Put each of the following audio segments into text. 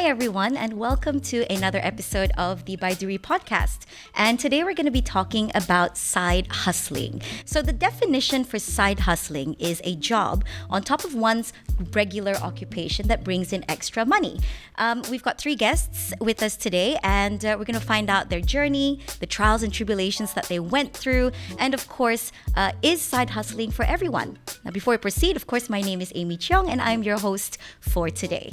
Hi, everyone, and welcome to another episode of the Baiduri podcast. And today we're going to be talking about side hustling. So, the definition for side hustling is a job on top of one's regular occupation that brings in extra money. We've got three guests with us today, and we're going to find out their journey, the trials and tribulations that they went through, and of course, is side hustling for everyone? Now, before we proceed, of course, my name is Amy Cheong, and I'm your host for today.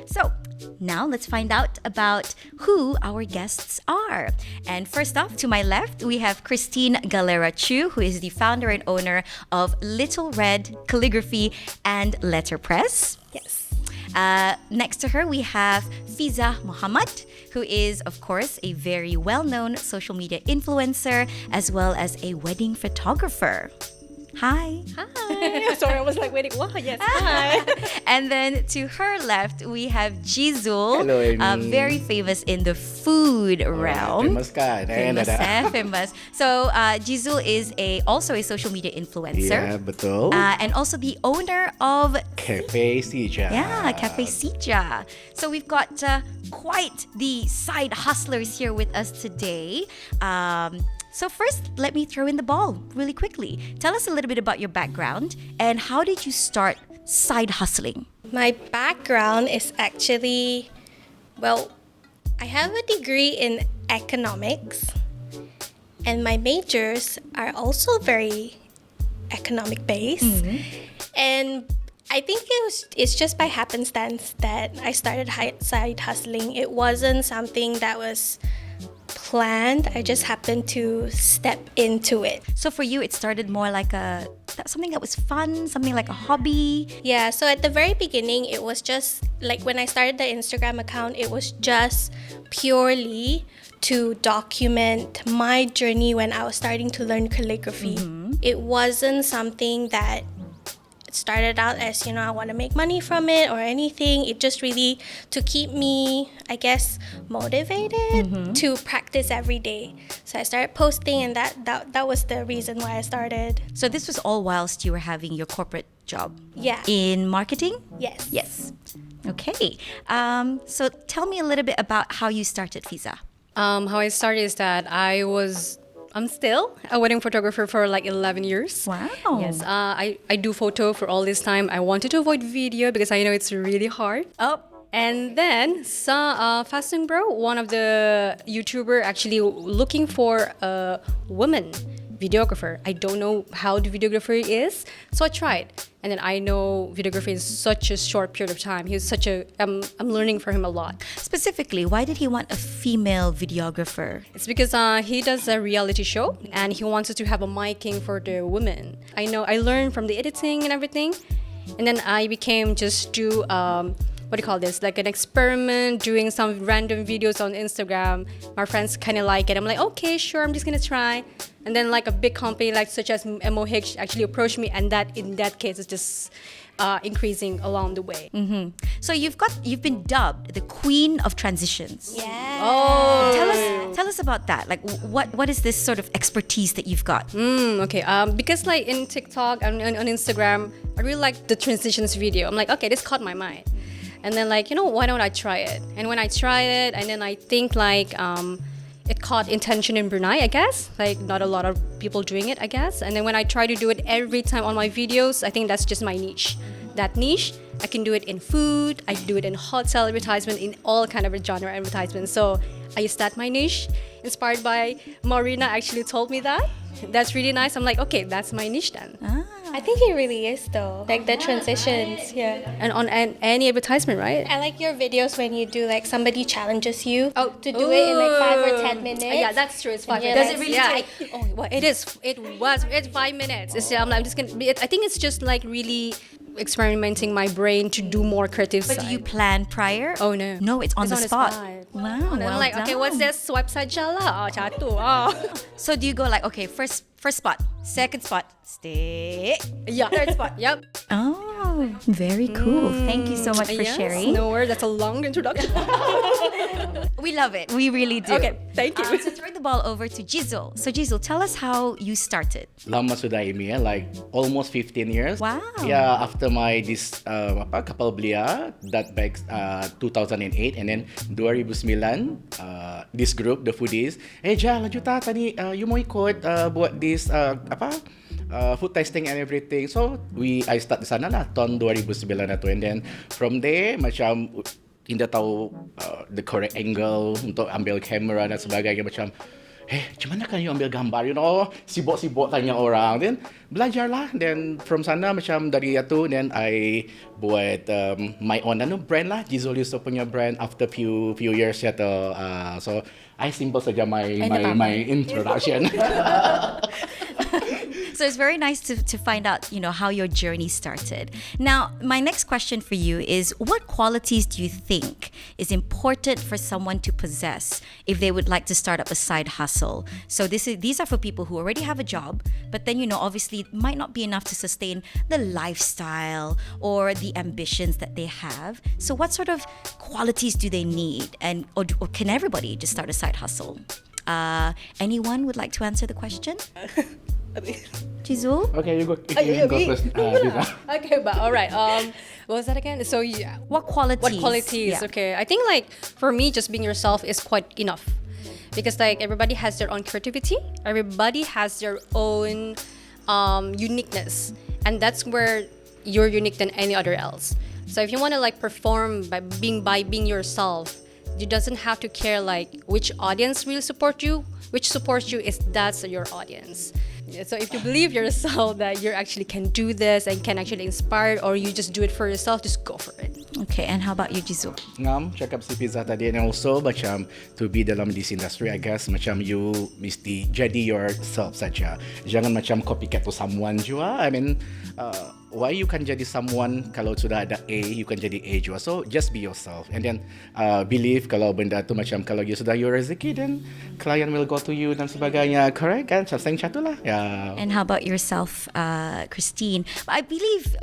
So, now let's find out about who our guests are. And first off, to my left, we have Christine Galera Chu, who is the founder and owner of Little Red Calligraphy and Letterpress. Yes. Next to her, we have Fiza Muhammad, who is, of course, a very well-known social media influencer, as well as a wedding photographer. Hi. Hi. Sorry, I was like waiting. Wow, yes. Hi. And then to her left, we have Jizul. Hello, Amy. Very famous in the food realm. Famous ka. Famous. So Jizul is also a social media influencer. Yeah, betul. And also the owner of Cafe Sija. Yeah, Cafe Sija. So we've got quite the side hustlers here with us today. So first, let me throw in the ball really quickly. Tell us a little bit about your background and how did you start side hustling? My background is actually, I have a degree in economics, and my majors are also very economic based. Mm-hmm. And I think it's just by happenstance that I started side hustling. It wasn't something that was planned. I just happened to step into it. So for you, it started more like something that was fun, something like a hobby. Yeah, so at the very beginning, it was just like when I started the Instagram account, it was just purely to document my journey when I was starting to learn calligraphy. Mm-hmm. It wasn't something that started out as, I want to make money from it or anything. It just really to keep me, I guess, motivated to practice every day. So I started posting, and that was the reason why I started. So this was all whilst you were having your corporate job? Yeah. In marketing? Yes. Yes. Okay. So tell me a little bit about how you started, Fiza. How I started is that I'm still a wedding photographer for like 11 years. Wow. Yes, I do photo for all this time. I wanted to avoid video because I know it's really hard. Oh. And then Fasting Bro, one of the YouTuber actually looking for a woman videographer. I don't know how the videographer is, so I tried. And then I know videography is such a short period of time. He's such I'm learning from him a lot. Specifically, why did he want a female videographer? It's because he does a reality show and he wants to have a miking for the women. I know I learned from the editing and everything. And then I became just do like an experiment, doing some random videos on Instagram. My friends kind of like it. I'm like, okay, sure, I'm just gonna try. And then like a big company like such as MOH actually approached me, and that in that case is just increasing along the way. Mm-hmm. So you've been dubbed the Queen of Transitions. Yeah. Oh. Tell us about that. Like, what is this sort of expertise that you've got? Okay. Because like in TikTok and on Instagram, I really like the transitions video. I'm like, okay, this caught my mind. And then like, why don't I try it? And when I tried it, and then I think like it caught attention in Brunei, I guess. Like not a lot of people doing it, I guess. And then when I try to do it every time on my videos, I think that's just my niche. That niche, I can do it in food, I do it in hotel advertisement, in all kind of genre advertisement. So I use that my niche. Inspired by Marina actually told me that. That's really nice. I'm like, okay, that's my niche then. I think it really is though. Like the transitions, yeah. And on any advertisement, right? I like your videos when you do like somebody challenges you to do it in like 5 or 10 minutes. Yeah, that's true. It's 5 minutes. Does it really take? Oh, well, it is. It's 5 minutes. I'm just gonna. I think it's just like really experimenting my brain to do more creative But side. do you plan prior? Oh no. No, it's on the spot. Wow. And then well like, okay, done. what's this? Website jala? Oh, chatu. Oh. So do you go like, okay, first spot, second spot, stay. Yeah. Third spot. Yep. Oh, Wow, very cool. Thank you so much for Yes, sharing. no worries. That's a long introduction. We love it. We really do. Okay, thank you. So turn the ball over to Jizul. So Jizul, tell us how you started. Lama sudah ini ya, like almost 15 years. Wow. Yeah, after my this kapal belia that back 2008 and then 2009 this group the foodies, Ja lanjut tadi you mau ikut buat this food tasting and everything. So I start di sana lah tahun 2009 itu, and then from there macam Indah tahu the correct angle untuk ambil kamera dan sebagainya, macam macam mana kan you ambil gambar, sibuk-sibuk tanya orang, then belajarlah, then from sana macam dari itu, then I buat my own brand lah, Jizul Yusof punya brand after few years ya tu. So I simple saja my introduction. So it's very nice to find out, how your journey started. Now, my next question for you is, what qualities do you think is important for someone to possess if they would like to start up a side hustle? So these are for people who already have a job, but then, obviously it might not be enough to sustain the lifestyle or the ambitions that they have. So what sort of qualities do they need? Or can everybody just start a side hustle? Anyone would like to answer the question? Jizul? Okay, you go first. Okay, but all right. What was that again? So yeah, What qualities? what qualities? Yeah. Okay, I think like for me, just being yourself is quite enough, because like everybody has their own creativity, everybody has their own uniqueness, and that's where you're unique than any other else. So if you want to like perform by being yourself, you doesn't have to care like which audience will support you. Which supports you is that's your audience. So if you believe yourself that you actually can do this and can actually inspire, or you just do it for yourself, just go for it. Okay, and how about you, Jizul? Ngam cakap si Pizza tadi, and also macam to be dalam this industry, I guess macam you mesti jadi yourself saja. Jangan macam copycat to someone juga. I mean, why you can jadi someone kalau sudah ada A, you can jadi A juga. So just be yourself, and then believe kalau benda tu macam kalau you sudah your rezeki, then client will go to you dan sebagainya. Correct kan? Something satu lah. Yeah. And how about yourself, Christine? I believe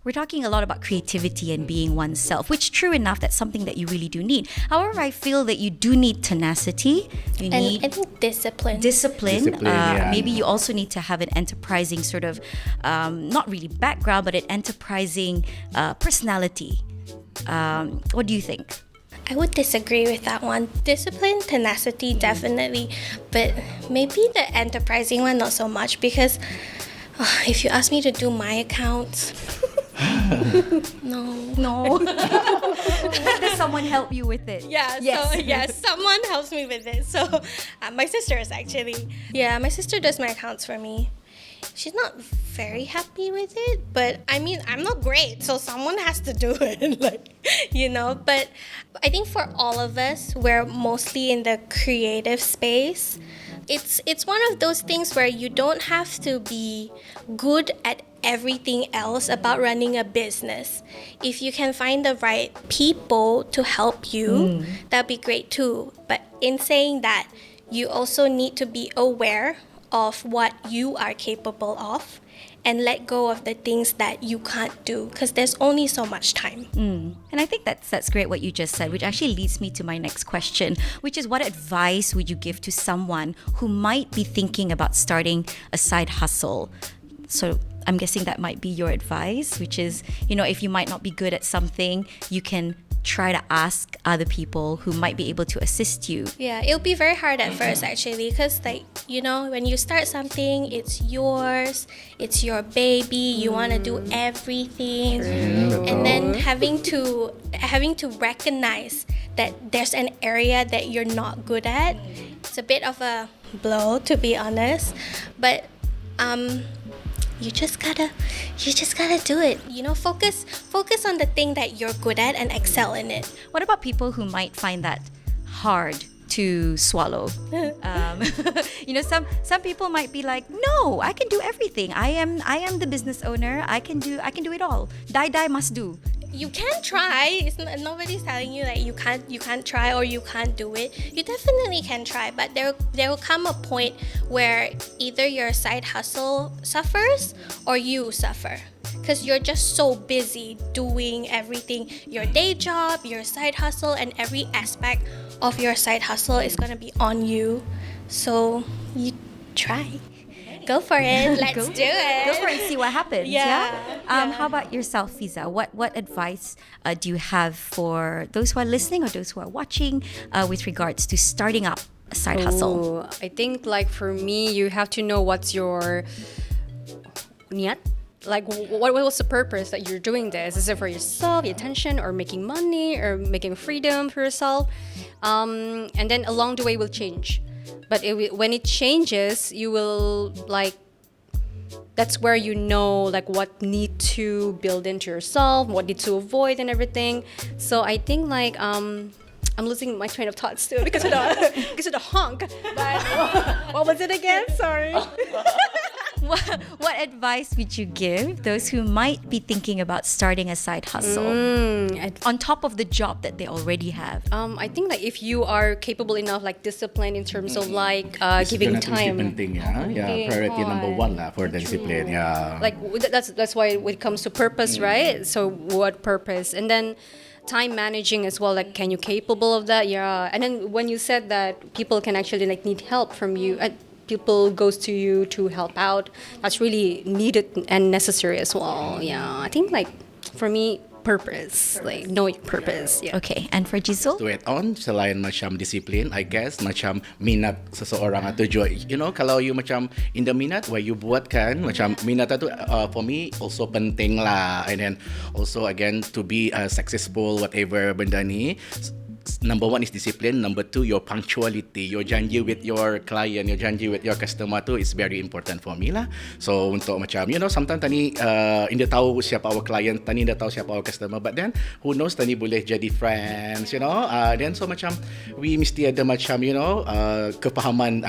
we're talking a lot about creativity and being oneself, which true enough, that's something that you really do need. However, I feel that you do need tenacity. You need I think discipline. discipline. Yeah. Maybe you also need to have an enterprising sort of, not really background, but an enterprising personality. What do you think? I would disagree with that one. Discipline, tenacity, definitely. But maybe the enterprising one, not so much. Because if you ask me to do my accounts, no. Does someone help you with it? Yeah, Yes. so yes, someone helps me with it. So my sister is actually. Yeah, my sister does my accounts for me. She's not very happy with it, but I mean, I'm not great, so someone has to do it, But I think for all of us, we're mostly in the creative space. It's one of those things where you don't have to be good at everything else about running a business. If you can find the right people to help you, that'd be great too. But in saying that, you also need to be aware of what you are capable of and let go of the things that you can't do, because there's only so much time. And I think that's great what you just said, which actually leads me to my next question, which is, what advice would you give to someone who might be thinking about starting a side hustle? So I'm guessing that might be your advice, which is, if you might not be good at something, you can try to ask other people who might be able to assist you. Yeah, it'll be very hard at first actually, because when you start something, it's yours, it's your baby, you want to do everything, and then having to recognize that there's an area that you're not good at. It's a bit of a blow, to be honest, but you just gotta do it. Focus on the thing that you're good at and excel in it. What about people who might find that hard to swallow? Some people might be like, no, I can do everything. I am the business owner. I can do it all. Die must do. You can try. Nobody's telling you that you can't try or you can't do it. You definitely can try, but there will come a point where either your side hustle suffers or you suffer. because you're just so busy doing everything, your day job, your side hustle, and every aspect of your side hustle is going to be on you. So you try. Go for it. Let's do it. Go for it and see what happens. Yeah. How about yourself, Fiza? What advice do you have for those who are listening or those who are watching with regards to starting up a side hustle? Oh, I think like for me, you have to know what's your niat. Like what's the purpose that you're doing this? Is it for yourself, your attention, or making money, or making freedom for yourself? And then along the way will change. But when it changes, you will like, that's where you know like what need to build into yourself, what need to avoid and everything. So I think like I'm losing my train of thought still because of the honk. But what was it again? Sorry. What advice would you give those who might be thinking about starting a side hustle on top of the job that they already have? I think like if you are capable enough, like discipline in terms of like giving time. Penting, yeah, priority number one lah for the discipline. Yeah. Like that's why when it comes to purpose, right? So what purpose? And then time managing as well, like can you capable of that? Yeah. And then when you said that people can actually like need help from you, people goes to you to help out, that's really needed and necessary as well. Yeah, I think like for me, purpose, like know your purpose. Yeah. Okay, and for Jizzle? To it on, selain macam disiplin, I guess macam minat seseorang atau juga, you know, kalau you macam in the minat where you buat kan, macam minat itu for me also penting lah. And then also again to be successful whatever benda ni, number one is discipline, number two your punctuality, your janji with your client, your janji with your customer tu is very important for me lah. So untuk macam, you know, sometimes tani India tahu siapa our client, tani India tahu siapa our customer, but then who knows tani boleh jadi friends, you know. Then so macam we mesti ada macam, you know, kepahaman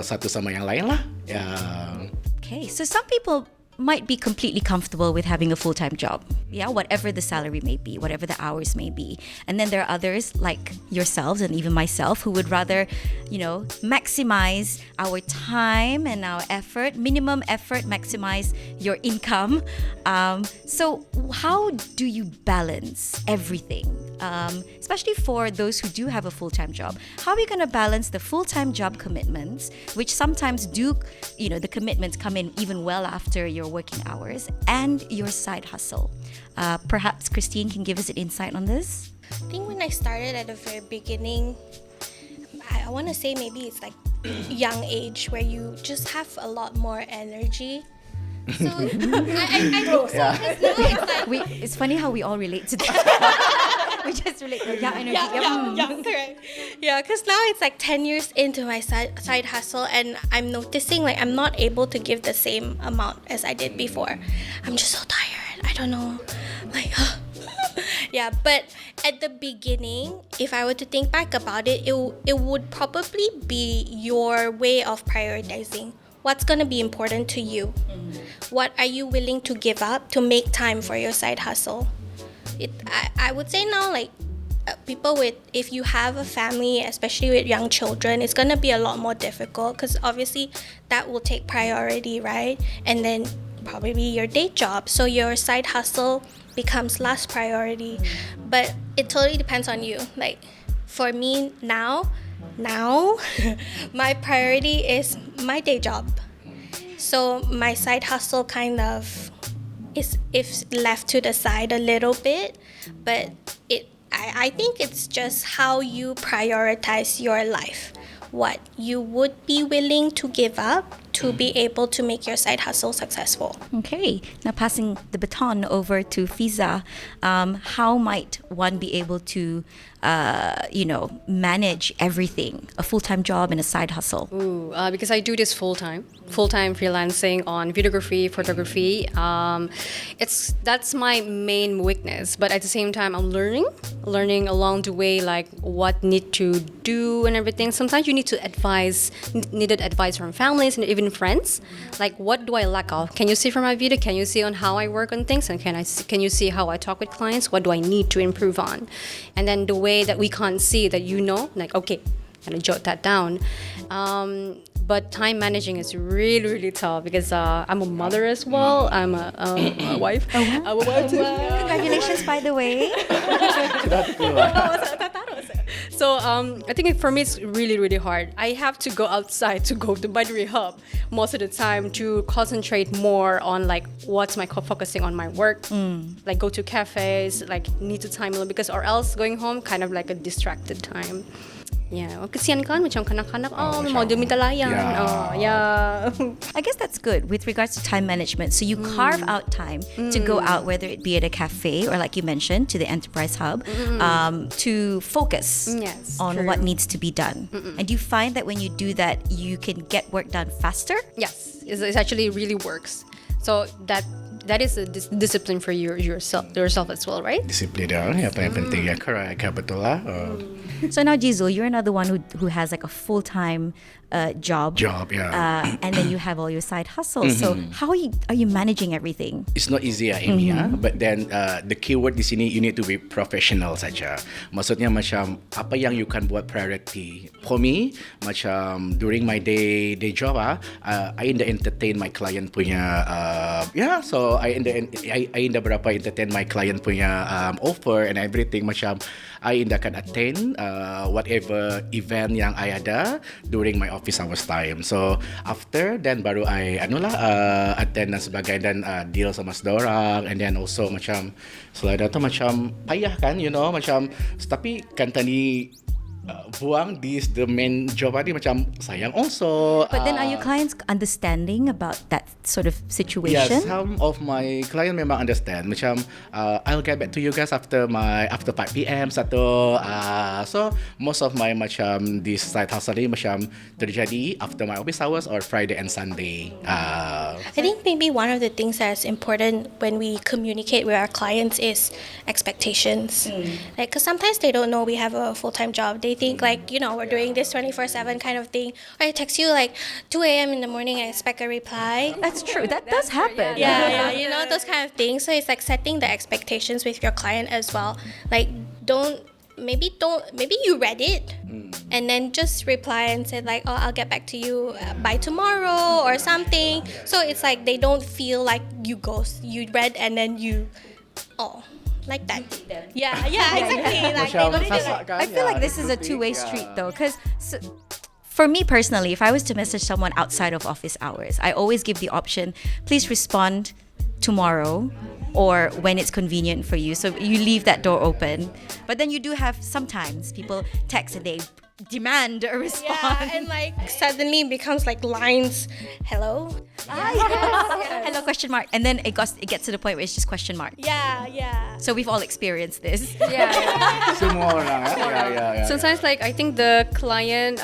satu sama yang lain lah. Yeah. Okay, so some people might be completely comfortable with having a full-time job, yeah, whatever the salary may be, whatever the hours may be. And then there are others like yourselves and even myself who would rather, you know, maximize our time and our effort, minimum effort, maximize your income. So how do you balance everything? Especially for those who do have a full-time job, how are you going to balance the full-time job commitments, which sometimes do, you know, the commitments come in even well after your working hours, and your side hustle? Perhaps Christine can give us an insight on this. I think when I started at the very beginning, I want to say maybe it's like young age where you just have a lot more energy. So I think so. Yeah. Because now it's like, It's funny how we all relate to that. We just relate to energy. correct. Yeah, because now it's like 10 years into my side hustle, and I'm noticing like I'm not able to give the same amount as I did before. I'm just so tired. I don't know. Like, yeah, but at the beginning, if I were to think back about it, it would probably be your way of prioritizing. What's going to be important to you? What are you willing to give up to make time for your side hustle? I would say now, like, people with, if you have a family, especially with young children, it's going to be a lot more difficult because obviously that will take priority, right? And then probably your day job. So your side hustle becomes last priority. But it totally depends on you. Like, for me now, my priority is my day job. So my side hustle kind of is if left to the side a little bit, but I think it's just how you prioritize your life, what you would be willing to give up to be able to make your side hustle successful. Okay, now passing the baton over to Fiza, how might one be able to, manage everything, a full-time job and a side hustle? Because I do this full-time freelancing on videography, photography. That's my main weakness, but at the same time, I'm learning along the way, like what need to do and everything. Sometimes you needed advice from families and even friends, like what do I lack of? Can you see from my video? Can you see on how I work on things? And can you see how I talk with clients? What do I need to improve on? And then the way that we can't see that, like, okay, and I jot that down. but time managing is really, really tough because I'm a mother as well. I'm a wife. I'm a wife too. Congratulations, by the way. So I think for me it's really, really hard. I have to go outside to go to Baiduri Hub most of the time to concentrate more on like what's my focusing on my work. Like go to cafes, like need to time alone because or else going home kind of like a distracted time. Yeah, kesian kan macam kanak-kanak mau dia minta layan. Yeah. I guess that's good with regards to time management. So you carve out time to go out, whether it be at a cafe or, like you mentioned, to the enterprise hub, to focus Yes, on true. what needs to be done. And do you find that when you do that, you can get work done faster? Yes, it actually really works. So that is a discipline for yourself as well, right? Disiplin dah, apa yang penting ya, correct, betul lah. So now, Jizo, you're another one who has like a full-time job. And then you have all your side hustles. So how are you managing everything? It's not easy Amy, but then the keyword di sini you need to be professional saja. Maksudnya macam apa yang you can buat priority. For me, macam during my day job I inda entertain my client punya so I inda berapa entertain my client punya offer and everything macam I inda akan attend whatever event yang I ada during my office hours time. So after then baru I attend dan sebagainya dan deal sama sedorang and then also macam selain itu macam payah kan macam tapi kan tadi buang this the main job tadi macam sayang also. But then are your clients understanding about that sort of situation? Yeah, some of my client memang understand. Macam I'll get back to you guys after 5 PM satu. So most of my macam this side hustle ni macam terjadi after my office hours or Friday and Sunday. I think maybe one of the things that's important when we communicate with our clients is expectations. Like, because sometimes they don't know we have a full-time job. They think like, we're doing this 24/7 kind of thing. Or I text you like 2 a.m. in the morning and expect a reply. That's true. That does happen. Yeah, those kind of things. So it's like setting the expectations with your client as well. Like, maybe you read it and then just reply and say like, oh, I'll get back to you by tomorrow or something. So it's like they don't feel like you read and then you like that. Yeah, exactly. Like, Macam they sasak kan, I feel like this is a two-way street though, because for me personally, if I was to message someone outside of office hours, I always give the option, please respond tomorrow or when it's convenient for you. So you leave that door open. But then you do have sometimes people text and they demand a response. Yeah, and like suddenly becomes like lines. Hello. Hello, question mark. And then it gets to the point where it's just question mark. Yeah. So we've all experienced this. Yeah. Semua orang ya. Sometimes like I think the client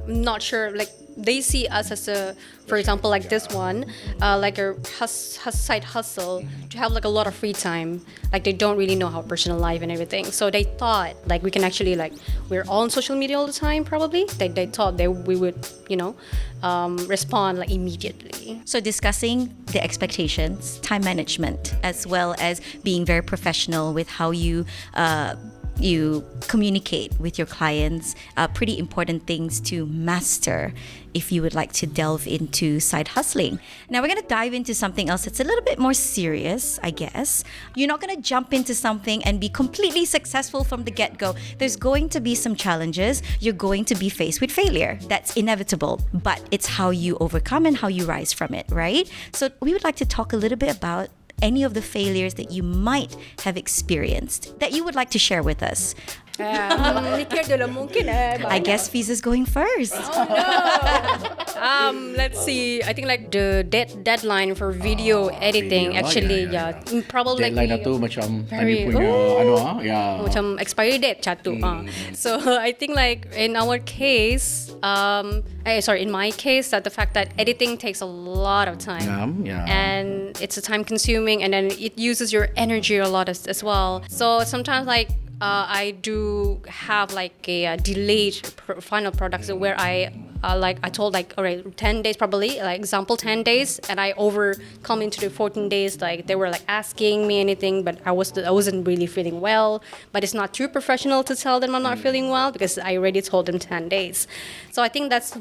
not sure like they see us as a, for example, like this one, like a side hustle to have like a lot of free time. Like they don't really know how personal life and everything. So they thought like we can actually like we're all on social media all the time probably. They thought we would respond like immediately. So discussing the expectations, time management, as well as being very professional with how you communicate with your clients, pretty important things to master if you would like to delve into side hustling. Now we're going to dive into something else that's a little bit more serious, I guess. You're not going to jump into something and be completely successful from the get-go. There's going to be some challenges. You're going to be faced with failure. That's inevitable, but it's how you overcome and how you rise from it, right? So we would like to talk a little bit about any of the failures that you might have experienced that you would like to share with us. I guess Fiz is going first. Let's see. I think like the deadline for video editing video. actually probably Deadline like na tu macam very- tadi punya macam expiry date chatu. So I think like in our case, in my case, that the fact that editing takes a lot of time, and it's a time consuming, and then it uses your energy a lot as well. So sometimes like I do have like a delayed final product where I told like, all right, 10 days probably, like example 10 days, and I overcome into the 14 days. Like they were like asking me anything, but I wasn't really feeling well. But it's not too professional to tell them I'm not feeling well because I already told them 10 days. So I think that's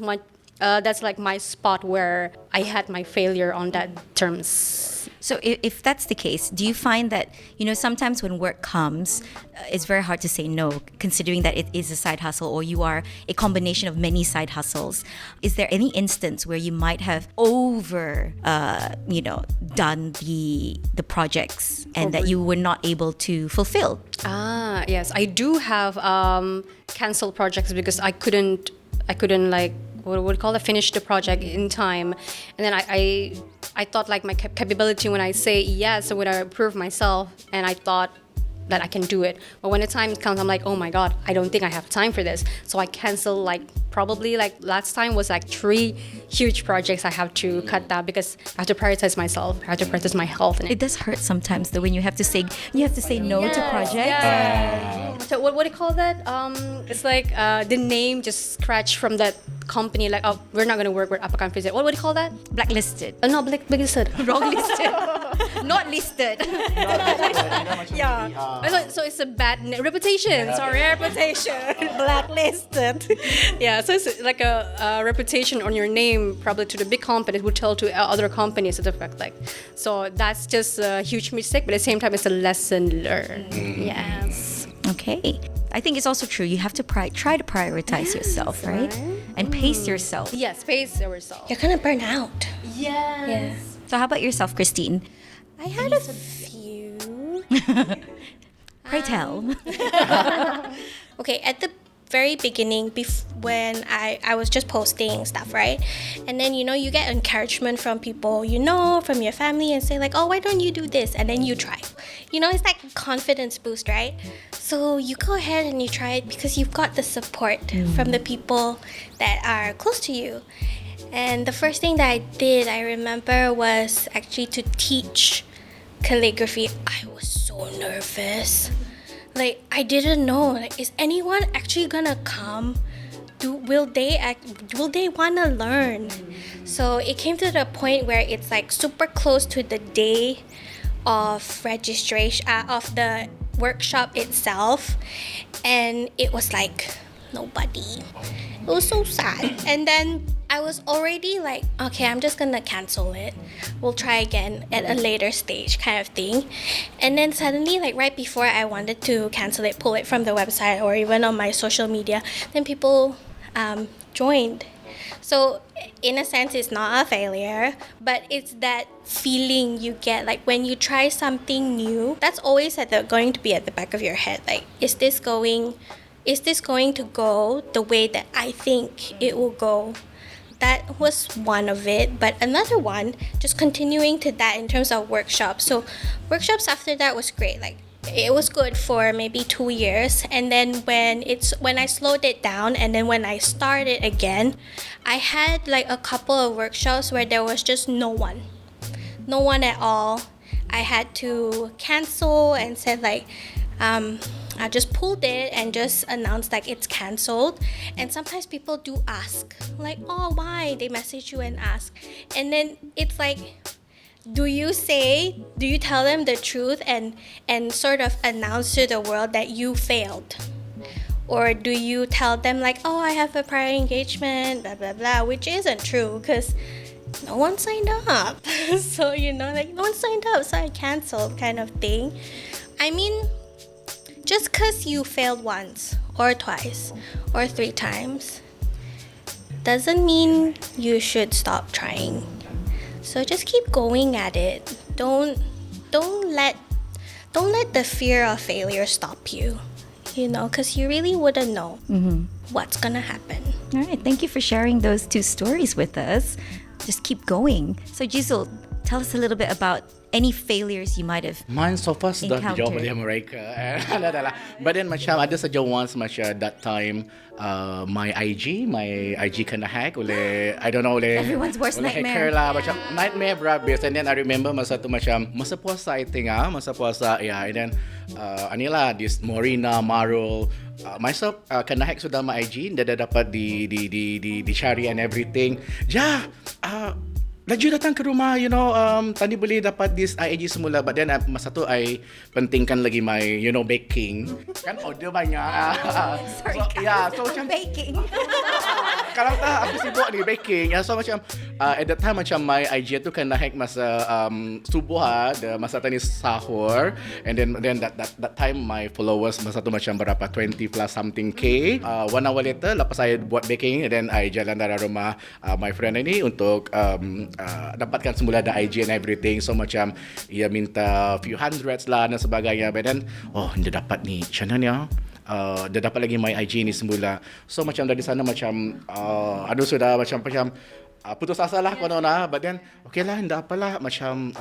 that's like my spot where I had my failure on that terms. So if that's the case, do you find that, sometimes when work comes, it's very hard to say no, considering that it is a side hustle or you are a combination of many side hustles? Is there any instance where you might have done the projects and that you were not able to fulfill? Yes, I do have canceled projects because I couldn't like what would call it, finish the project in time, and then I thought like my capability when I say yes, or when I prove myself, and I thought that I can do it. But when the time comes, I'm like, oh my god, I don't think I have time for this. So I cancel like probably like last time was like 3 huge projects I have to cut down because I have to prioritize myself. I have to prioritize my health. It does hurt sometimes though when you have to say no to projects. Yeah. So what do you call that? It's like the name just scratched from that company. Like, oh, we're not gonna work with Apakan Physics. What do you call that? Blacklisted. No, blacklisted. Wrong listed. Not listed. Yeah. So it's a bad reputation. Sorry, reputation. Blacklisted. Yeah. So it's like a reputation on your name, probably to the big companies would tell to other companies to the fact like. So that's just a huge mistake, but at the same time, it's a lesson learned. Yes. Okay. I think it's also true. You have to try to prioritize yourself, right? And pace yourself. Yes, pace yourself. You're gonna burn out. Yes. Yeah. So how about yourself, Christine? I had a few. Pray tell. Okay, at the very beginning, when I was just posting stuff, right? And then, you get encouragement from people, from your family, and say like, oh, why don't you do this? And then you try. It's like a confidence boost, right? So you go ahead and you try it because you've got the support from the people that are close to you. And the first thing that I did, I remember, was actually to teach calligraphy. I was so nervous. Like, I didn't know, like, is anyone actually gonna come? Will they wanna learn? So it came to the point where it's like super close to the day of registration of the workshop itself, and it was like nobody. It was so sad. And then I was already like, okay, I'm just gonna cancel it. We'll try again at a later stage, kind of thing. And then suddenly, like right before I wanted to cancel it, pull it from the website or even on my social media, then people joined. So in a sense, it's not a failure, but it's that feeling you get like when you try something new. That's always going to be at the back of your head. Like, is this going to go the way that I think it will go? That was one of it. But another one, just continuing to that in terms of workshops. So workshops after that was great. Like, it was good for maybe 2 years, and then when I slowed it down and then when I started again, I had like a couple of workshops where there was just no one at all. I had to cancel and said like I just pulled it and just announced like it's cancelled. And sometimes people do ask like, oh, why? They message you and ask, and then it's like, do you tell them the truth and sort of announce to the world that you failed? Or do you tell them like, oh, I have a prior engagement, blah, blah, blah, which isn't true because no one signed up. So, like no one signed up, so I canceled kind of thing. I mean, just because you failed once or twice or 3 times doesn't mean you should stop trying. So just keep going at it. Don't let the fear of failure stop you. Because you really wouldn't know what's gonna happen. All right, thank you for sharing those 2 stories with us. Just keep going. So Giselle, tell us a little bit about any failures you might have Man, so far sudah encountered. dijawab oleh mereka. But then macam ada saja once macam that time my IG kena hack oleh, I don't know, oleh Everyone's worst oleh nightmare. hacker lah, macam nightmare berhabis. And then I remember masa tu macam masa puasa I think masa puasa, yeah. And then anilah this Morina Marul myself kena hack sudah my IG, dah dapat dicari and everything. Laju datang ke rumah, tadi boleh dapat this IG semula, but then masa tu I pentingkan lagi my, baking. Kan order banyak. Sorry, so, yeah, so macam baking. Kalau tak aku sibuk ni baking. So macam at that time macam my IG tu kena hack masa subuh masa tadi sahur, and then that time my followers masa tu macam berapa 20 plus something K. 1 hour later lepas saya buat baking, and then I jalan dari rumah my friend ini untuk dapatkan semula ada IG and everything. So macam ia minta few hundreds lah dan sebagainya, but then dia dapat ni channel ni dia dapat lagi my IG ni semula. So macam dari sana macam aduh sudah macam putus asa lah konon lah. But then okay lah, tidak apalah, macam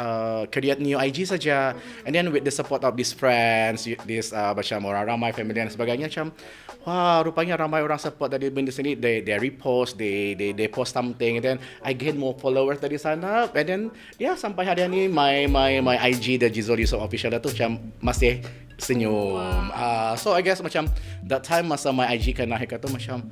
create new IG saja. And then with the support of these friends, this macam orang ramai family dan sebagainya, macam wah rupanya ramai orang support dari benda sini. They repost, they post something, and then I gain more followers dari sana. And then sampai hari ni my IG the Jizoli So Official tu macam masih senyum. So I guess macam that time masa my IG kena hack tu macam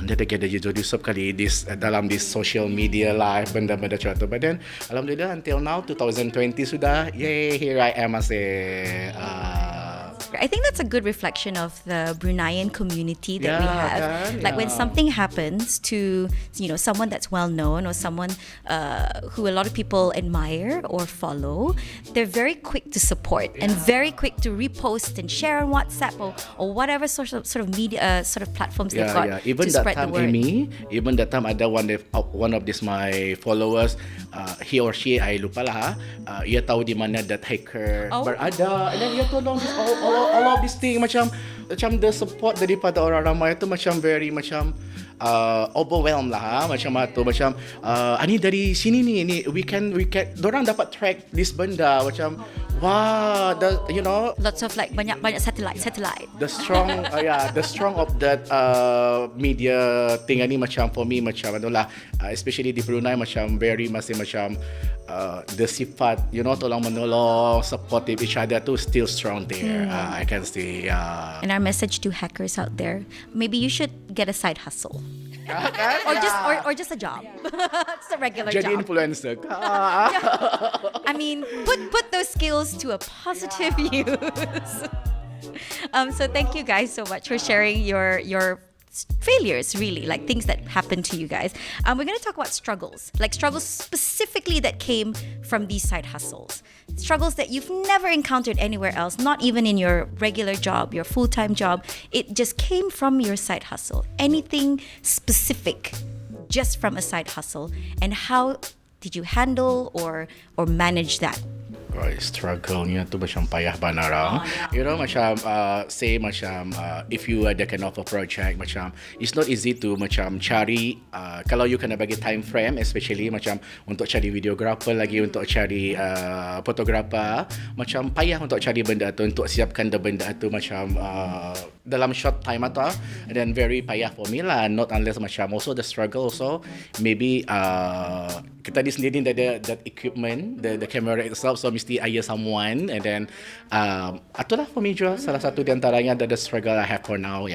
dia dah ada Jizoli So kali dalam this social media live benda-benda macam tu. But then alhamdulillah until now 2020 sudah, yay, here I am masih I think that's a good reflection of the Bruneian community that we have. Like when yeah. something happens to someone that's well known or someone who a lot of people admire or follow, they're very quick to support and very quick to repost and share on WhatsApp or whatever sort of media sort of platforms they've got Even to that spread time, the word. Amy, even that time ada one of this my followers, he or she, I lupa lah, ia tahu di mana that hacker berada, and then ia tolong all of this thing, macam the support daripada orang ramai tu macam very macam overwhelmed lah, macam tu, macam ni dari sini ni we can dorang dapat track this benda, macam wow, Lots of like banyak satellite. the strong of that media thing ni macam for me macam itulah, especially di Brunei macam very masih macam the sifat tolong menolong, supportive each other tu still strong there. I can see. And our message to hackers out there, maybe you should get a side hustle. Or just a job. It's a regular Jadi job. influencer. I mean, put those skills to a positive use. So thank you guys so much for sharing your failures, really, like things that happened to you guys. We're going to talk about struggles specifically that came from these side hustles. Struggles that you've never encountered anywhere else, not even in your regular job, your full-time job. It just came from your side hustle. Anything specific just from a side hustle, and how did you handle or manage that? Struggle-nya tu macam payah banarang. Macam say macam if you ada kind of a project, macam it's not easy to macam cari kalau you kena bagi time frame, especially macam untuk cari videographer lagi, untuk cari photographer, macam payah untuk cari benda tu, untuk siapkan benda tu macam dalam short time atau, and then very payah for me lah, not unless macam also the struggle also maybe kita di sendiri ada that equipment, the camera itself, so mesti hire someone, and then itulah for me juga salah satu di antaranya the struggle I have for now,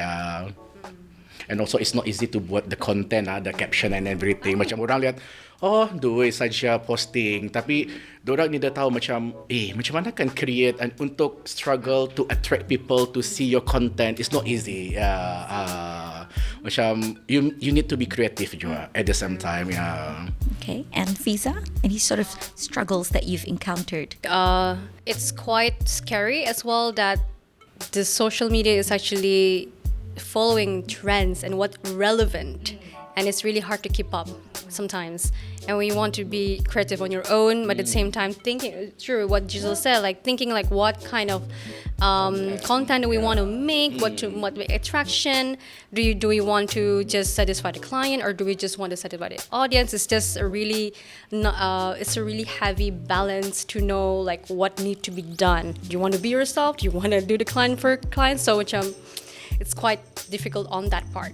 and also it's not easy to buat the content, the caption and everything. Macam orang lihat duit saja posting, tapi dorang ni dah tahu macam macam mana kan create and untuk struggle to attract people to see your content. It's not easy. Macam you need to be creative juga at the same time. Okay, and Fiza, any sort of struggles that you've encountered? It's quite scary as well that the social media is actually following trends and what's relevant, and it's really hard to keep up sometimes. And when you want to be creative on your own, but at the same time thinking through what Giselle said, like thinking like what kind of content do we want to make, what attraction do we want to just satisfy the client, or do we just want to satisfy the audience? It's just a really heavy balance to know like what need to be done. Do you want to be yourself? Do you want to do the client for clients? So it's quite difficult on that part.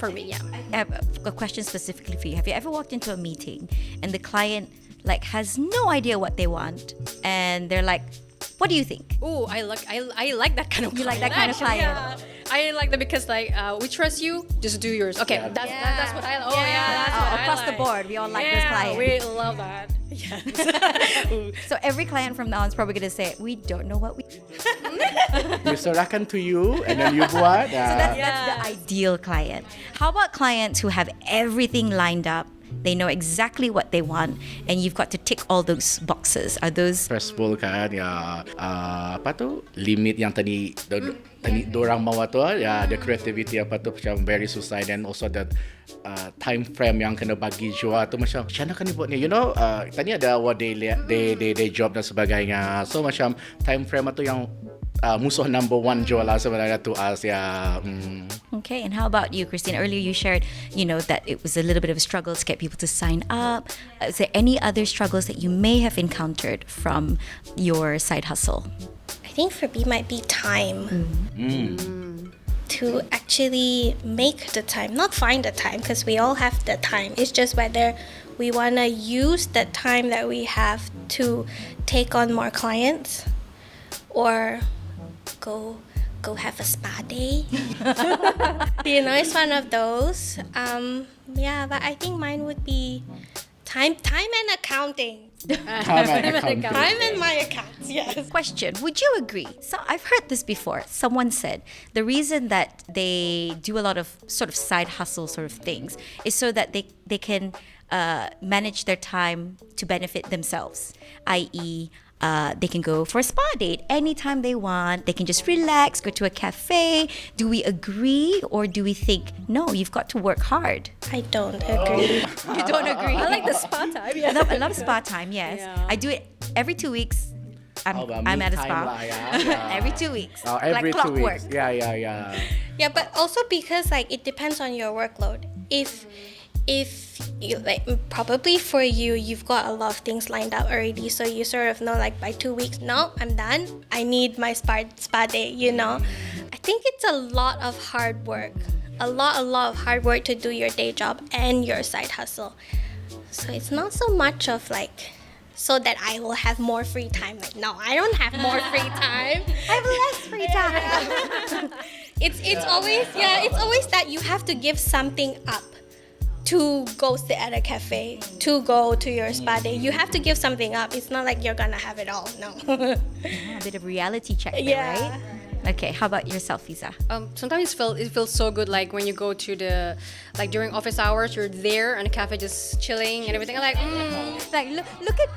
For me, I have a question specifically for you. Have you ever walked into a meeting and the client like has no idea what they want, and they're like, "What do you think?" Oh, I like that kind of. You like client, that kind of actually, client? Yeah. I like that because like we trust you, just do yours. Okay, that's what I like. Oh yeah, that's what I Across the like. board, we all like this client. We love that. So every client from now on is probably going to say, we don't know what we... We serahkan to you and then you buat. That's the ideal client. How about clients who have everything lined up? They know exactly what they want, and you've got to tick all those boxes. Are those... Stressful kan ya, apa tu limit yang tadi dorang mawa tu ya, the creativity apa tu macam very susah, dan also that time frame yang kena bagi jual tu macam macam mana kan ni buat ni, you know, tadi ada what day job dan sebagainya, so macam time frame tu yang musuh number one jual lah sebenarnya to us ya. Okay, and how about you, Christine? Earlier you shared, that it was a little bit of a struggle to get people to sign up. Is there any other struggles that you may have encountered from your side hustle? I think for me might be time. To actually make the time, not find the time, because we all have the time. It's just whether we want to use the time that we have to take on more clients or go have a spa day. It's one of those. But I think mine would be time and accounting. Time and my accounts, yes. Question, would you agree? So I've heard this before. Someone said the reason that they do a lot of sort of side hustle sort of things is so that they can manage their time to benefit themselves, i.e., they can go for a spa date anytime they want. They can just relax, go to a cafe. Do we agree, or do we think, no, you've got to work hard? I don't agree. You don't agree? I like the spa time. I love spa time, yes. Yeah. I do it every 2 weeks. I'm at a spa. Every 2 weeks. Every like 2 clockwork. weeks. Yeah. Yeah, but also because it depends on your workload. If you probably for you've got a lot of things lined up already, so you sort of know by 2 weeks, no, I'm done, I need my spa day, I think it's a lot of hard work, a lot of hard work to do your day job and your side hustle. So it's not so much of so that I will have more free time. No, I don't have more free time. I have less free time. It's always that you have to give something up to go sit at a cafe, to go to your spa day. You have to give something up. It's not like you're gonna have it all. No. A bit of reality check there, right? Okay, how about yourself, Fiza? Sometimes it feels so good, like when you go to the, during office hours, you're there in the cafe just chilling and everything. I'm like,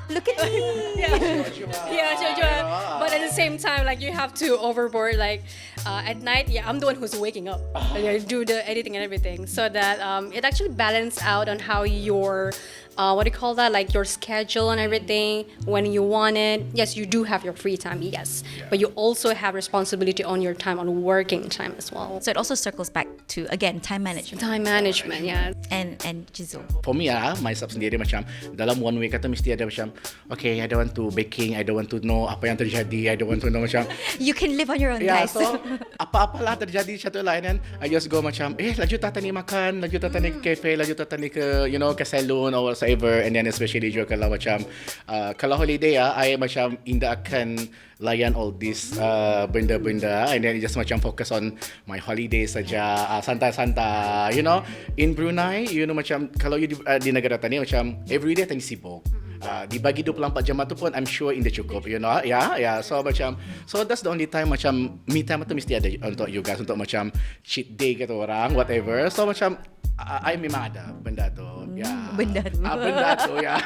look at me. Yeah. But at the same time, you have to overboard. At night, I'm the one who's waking up. I do the editing and everything, so that it actually balances out on how your what do you call that? Your schedule and everything, when you want it. Yes, you do have your free time, yes. But you also have responsibility on your time, on working time as well. So it also circles back to, again, time management. Time management, yeah. And Jizo. For me myself sendiri macam dalam 1 week kata mesti ada macam, okay, I don't want to baking, I don't want to know apa yang terjadi, I don't want to know macam. You can live on your own, yeah, guys. So apa-apalah terjadi satu lain, and I just go macam, laju tata ni makan, laju tata ni ke cafe, laju tata ni ke, ke salon or whatever. And then especially juga kalau macam kalau holiday I macam indah akan layan all this benda-benda, and then just macam focus on my holiday saja, santai-santai, in Brunei, macam kalau you di negara tani macam everyday tani sibuk. Dibagi 24 jam tu pun I'm sure indah cukup, so macam, so that's the only time macam me time tu mesti ada untuk you guys, untuk macam cheat day kata orang, whatever. So macam I memang ada benda tu. Benda tu, ya.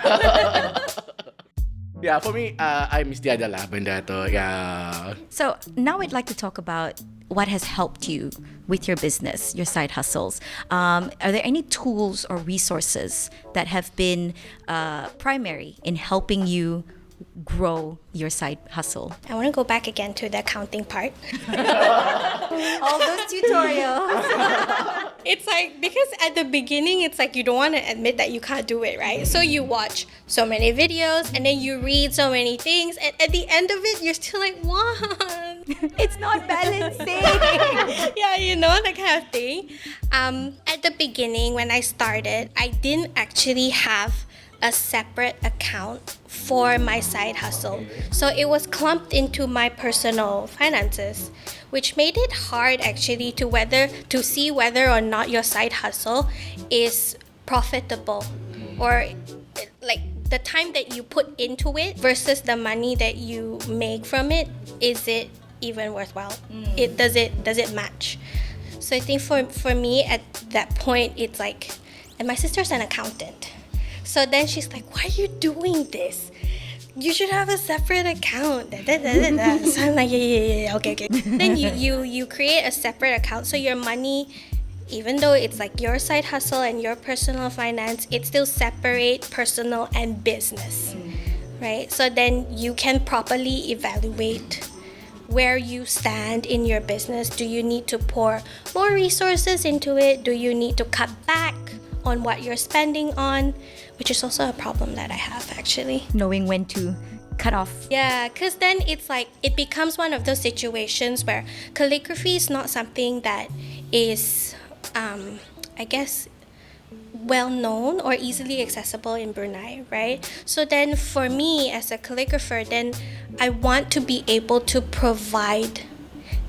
Yeah, for me, I mesti ada lah benda tu. Yeah. So now I'd like to talk about what has helped you with your business, your side hustles. Are there any tools or resources that have been primary in helping you grow your side hustle? I want to go back again to the accounting part. All those tutorials. It's because at the beginning, it's you don't want to admit that you can't do it, right? So you watch so many videos and then you read so many things, and at the end of it, you're still what? It's not balancing. Yeah, that kind of thing. At the beginning, when I started, I didn't actually have a separate account for my side hustle. So it was clumped into my personal finances, which made it hard actually to see whether or not your side hustle is profitable or the time that you put into it versus the money that you make from it, is it even worthwhile? Does it match? So I think for me at that point, it's like, and my sister's an accountant, so then she's like, why are you doing this? You should have a separate account. Da, da, da, da, da. So I'm like, yeah, okay. Then you create a separate account, so your money, even though it's like your side hustle and your personal finance, it's still separate personal and business, right? So then you can properly evaluate where you stand in your business. Do you need to pour more resources into it? Do you need to cut back on what you're spending on? Which is also a problem that I have, actually. Knowing when to cut off. Yeah, because then it's like, it becomes one of those situations where calligraphy is not something that is, I guess, well known or easily accessible in Brunei, right? So then for me as a calligrapher, then I want to be able to provide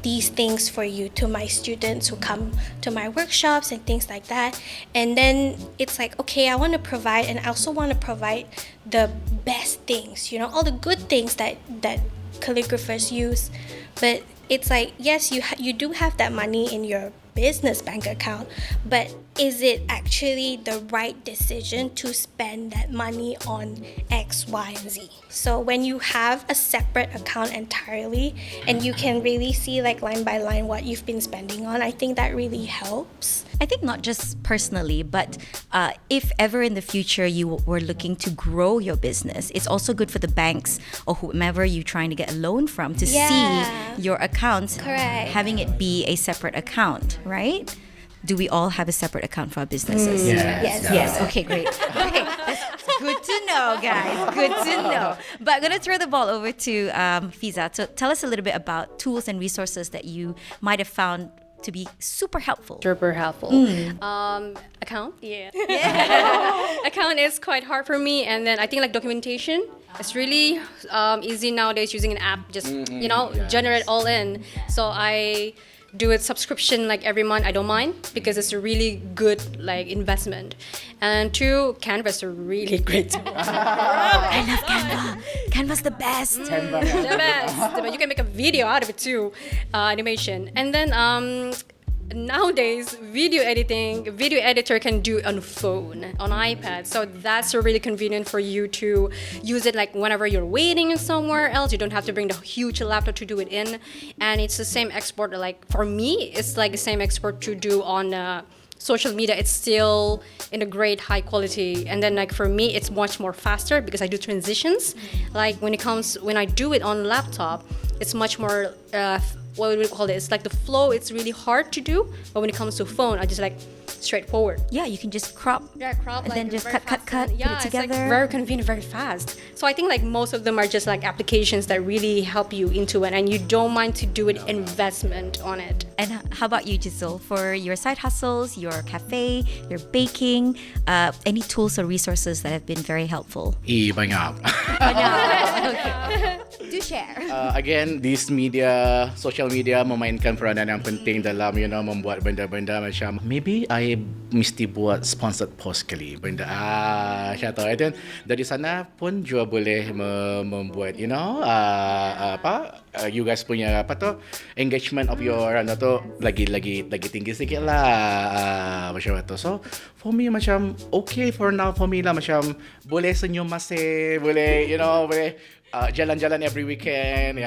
these things for you, to my students who come to my workshops and things like that. And then it's like, okay, I want to provide, and I also want to provide the best things, you know, all the good things that calligraphers use. But it's like, yes, you do have that money in your business bank account, but is it actually the right decision to spend that money on X, Y, and Z? So when you have a separate account entirely and you can really see like line by line what you've been spending on, I think that really helps. I think not just personally, but if ever in the future you were looking to grow your business, it's also good for the banks or whomever you're trying to get a loan from to see your accounts, Correct. having it be a separate account, right? Do we all have a separate account for our businesses? Yes. Okay, great. Okay, that's good to know, guys. Good to know. But I'm gonna throw the ball over to Fiza. So tell us a little bit about tools and resources that you might have found to be super helpful. Super helpful. Account? Yeah. Account is quite hard for me. And then I think like documentation, it's really easy nowadays using an app, just, generate all in. So I do a subscription like every month. I don't mind because it's a really good like investment. And two, Canva is a really great tool. I love Canva. Canva's the best. The best. You can make a video out of it too, animation. And then nowadays, video editor can do on phone, on iPad. So that's really convenient for you to use it like whenever you're waiting somewhere else. You don't have to bring the huge laptop to do it in. And it's the same export, like for me, it's like the same export to do on social media. It's still in a great high quality. And then like for me, it's much more faster because I do transitions. Like when I do it on laptop, it's much more, what would we call it? It's like the flow, it's really hard to do. But when it comes to phone, I just like straightforward. Yeah, you can just crop. Yeah, crop. And like, then just very cut, fast. put Yeah, it together. It's like very convenient, very fast. So I think like most of them are just like applications that really help you into it, and you don't mind to do an investment on it. And how about you, Giselle? For your side hustles, your cafe, your baking, any tools or resources that have been very helpful? Banyak. Okay. Do share. Again, this media, social media memainkan peranan yang penting dalam membuat benda-benda macam maybe I mesti buat sponsored post kali benda saya tahu. Dan dari sana pun juga boleh membuat you guys punya engagement of your lagi tinggi sikit lah macam itu. So for me macam okay for now, for me lah macam boleh senyum masih, boleh boleh jalan-jalan every weekend,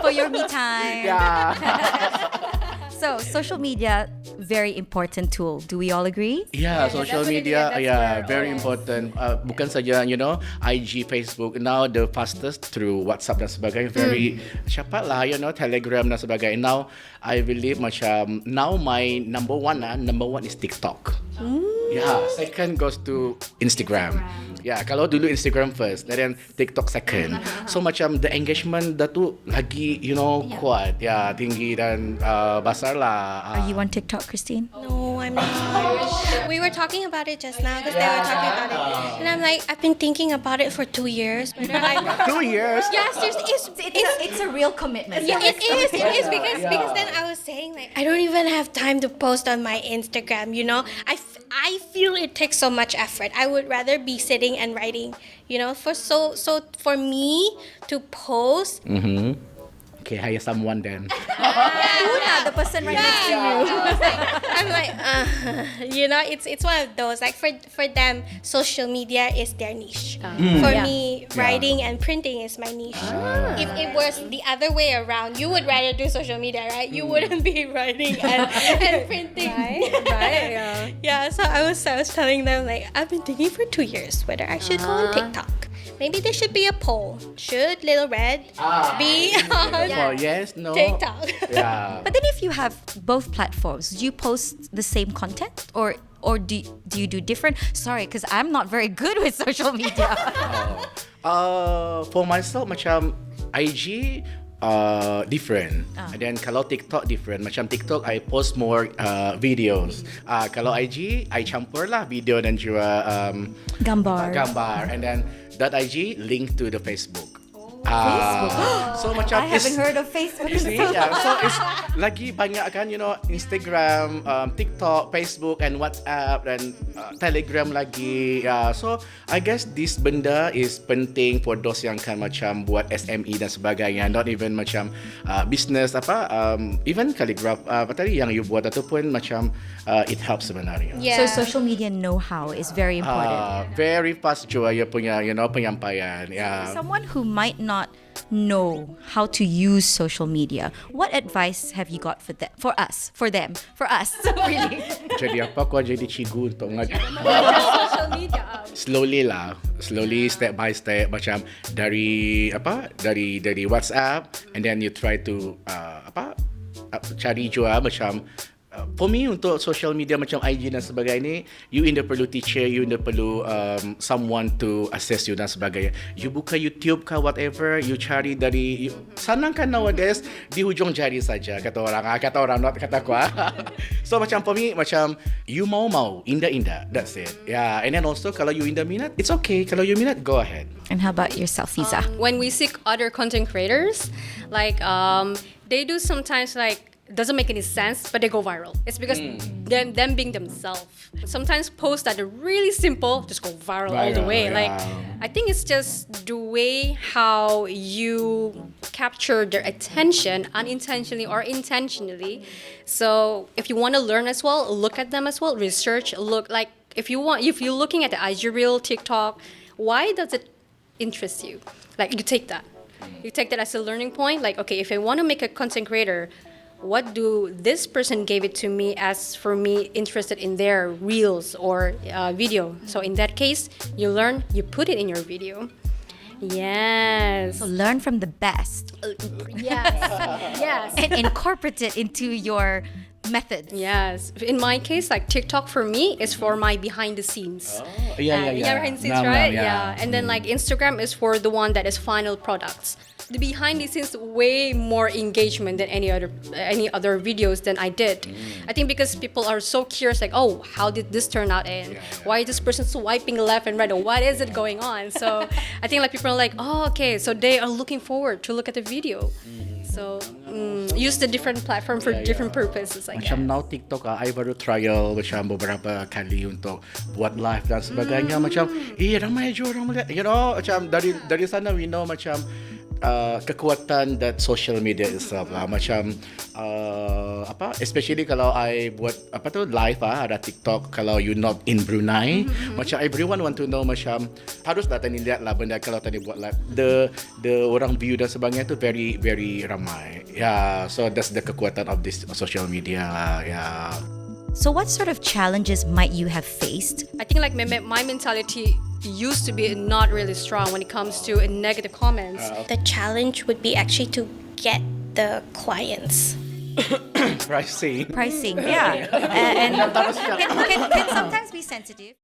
For your me time. So, social media, very important tool. Do we all agree? Yeah, social media, very important. Bukan saja, IG, Facebook. Now, the fastest through WhatsApp dan sebagainya. Very cepat lah, Telegram dan sebagainya. Now, I believe macam, now my number one is TikTok. Yeah, second goes to Instagram. Yeah, kalau dulu Instagram first, then TikTok second. So macam the engagement dah tu lagi, kuat, tinggi dan besar lah. Are you on TikTok, Christine? No, I'm We were talking about it just now because they were talking about it, and I'm like, I've been thinking about it for 2 years. Whether I 2 years. yeah, seriously, It's a real commitment. yeah, it is because then I was saying like I don't even have time to post on my Instagram. You know, I feel it takes so much effort. I would rather be sitting and writing. You know, so for me to post. Okay, hire someone then. Una, the person right next to you. I'm like, you know, it's one of those. Like for them, social media is their niche. For Yeah. me, writing and printing is my niche. If it was the other way around, you would rather do social media, right? You wouldn't be writing and printing. Right, yeah. Yeah. So I was telling them like I've been thinking for 2 years whether I should go on TikTok. Maybe there should be a poll. Should Little Red be on Oh, yes, no. TikTok? Yeah. But then if you have both platforms, do you post the same content or do you do different? Sorry, because I'm not very good with social media. For myself, macam IG different. And then kalau TikTok different. Macam TikTok, I post more videos. Kalau IG, I campur lah video dan juga gambar. And then .ig link to the Facebook. So macam I haven't heard of Facebook. You see, yeah. So it's lagi banyak kan, you know, Instagram, TikTok, Facebook, and WhatsApp, dan Telegram lagi. So I guess this benda is penting for those yang kan macam buat SME dan sebagainya. Not even macam business even calligraph apa tadi yang you buat ataupun macam it helps sebenarnya. So social media know-how is very important. Very fast juga you punya, you know, penyampaian. Yeah. Someone who might not know how to use social media, what advice have you got for them, for us, really? Jadi apa kau jadi cikgu untuk ngajar? Social media. Slowly step by step, macam dari WhatsApp, and then you try to cari juga macam for me untuk social media macam IG dan sebagainya, you indah perlu teacher, you indah perlu someone to assess you dan sebagainya. You buka YouTube kah whatever, you cari dari senang kan nowadays, di hujung jari saja kata orang not kata aku. So macam for me macam you mau indah, that's it. Yeah, and then also kalau you indah minat, it's okay. Kalau you minat, go ahead. And how about yourself, Fiza? When we seek other content creators, like they do sometimes like doesn't make any sense, but they go viral. It's because them being themselves. Sometimes posts that are really simple just go viral all the way. Yeah. Like I think it's just the way how you capture their attention unintentionally or intentionally. So if you want to learn as well, look at them as well, research, look like if you're looking at the IG reel, TikTok, why does it interest you? Like you take that. You take that as a learning point. Like, okay, if I want to make a content creator, what do this person gave it to me as for me interested in their reels or video? So in that case, you learn, you put it in your video. Yes. So learn from the best. Yes. And incorporate it into your methods. Yes. In my case, like TikTok for me is for my behind the scenes. Yeah. Behind the scenes, right? Yeah. And then like Instagram is for the one that is final products. The behind the scenes way more engagement than any other videos than I did. I think because people are so curious, like, oh, how did this turn out, and why is this person swiping left and right, or what is it going on? So I think like people are like, oh, okay, so they are looking forward to look at the video. So use the different platform for different purposes. Like macam now TikTok I baru trial macam beberapa kali untuk buat live dan sebagainya. Macam ramai je orang melihat, you know, macam dari sana we know macam kekuatan that social media itself lah. Macam especially kalau I buat live ada TikTok, kalau you not in Brunei, macam everyone want to know, macam harus datang lihat lah benda kalau tadi buat live, the orang view dan sebagainya tu very very ramai. Yeah, so that's the kekuatan of this social media lah. Yeah. So what sort of challenges might you have faced? I think like my mentality used to be not really strong when it comes to negative comments. The challenge would be actually to get the clients. Pricing. Pricing, yeah. And can sometimes be sensitive.